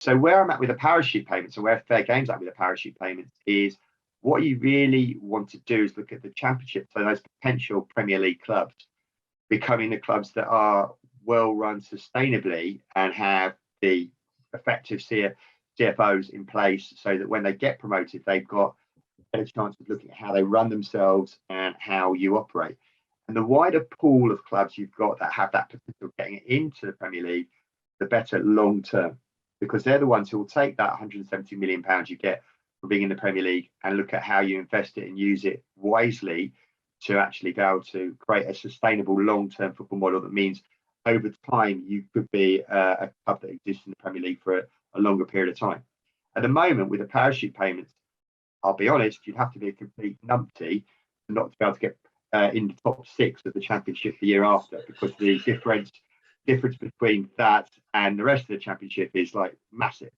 So where I'm at with the parachute payments, and where Fair Game's at with the parachute payments, is what you really want to do is look at the championship, so those potential Premier League clubs becoming the clubs that are well run sustainably and have the effective CFOs in place, so that when they get promoted, they've got a better chance of looking at how they run themselves and how you operate. And the wider pool of clubs you've got that have that potential of getting into the Premier League, the better long term, because they're the ones who will take that 170 million pounds you get from being in the Premier League and look at how you invest it and use it wisely to actually be able to create a sustainable long-term football model that means over time you could be a club that exists in the Premier League for a longer period of time. At the moment, with the parachute payments, I'll be honest, you'd have to be a complete numpty not to be able to get in the top 6 of the Championship the year after, because the difference between that and the rest of the Championship is like massive.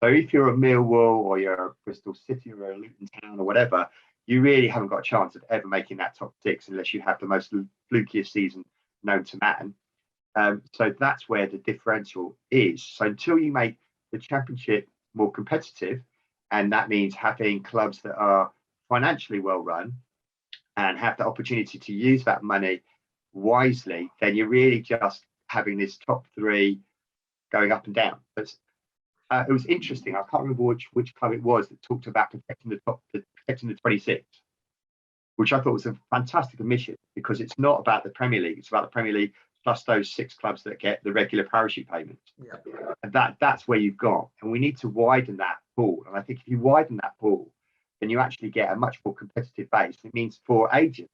So if you're a Millwall or you're a Bristol City or a Luton Town or whatever, you really haven't got a chance of ever making that top 6 unless you have the most flukiest season known to man. So that's where the differential is. So until you make the Championship more competitive, and that means having clubs that are financially well run and have the opportunity to use that money wisely, then you're really just having this top 3 going up and down. But it was interesting. I can't remember which club it was that talked about protecting the 26, which I thought was a fantastic omission, because it's not about the Premier League. It's about the Premier League plus those 6 clubs that get the regular parachute payments. Yeah. And that's where you've got. And we need to widen that pool. And I think if you widen that pool, then you actually get a much more competitive base. It means for agents,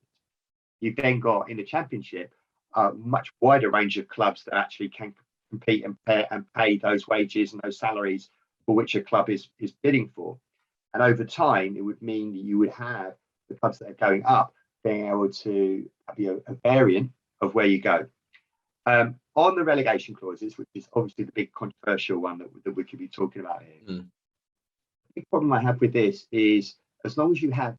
you've then got in the Championship a much wider range of clubs that actually can compete and pay those wages and those salaries for which a club is bidding for. And over time, it would mean that you would have the clubs that are going up being able to be a variant of where you go. On the relegation clauses, which is obviously the big controversial one that we could be talking about here. The big problem I have with this is, as long as you have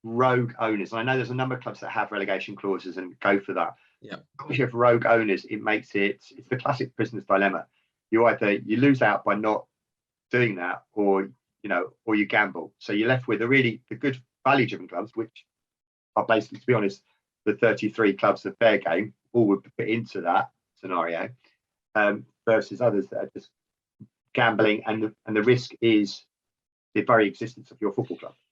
rogue owners, and I know there's a number of clubs that have relegation clauses and go for that. Yeah. If you have rogue owners, it's the classic prisoner's dilemma. You lose out by not doing that, or you gamble. So you're left with the good value-driven clubs, which are basically, to be honest, the 33 clubs of Fair Game all would fit into that scenario, versus others that are just gambling, and the risk is the very existence of your football club.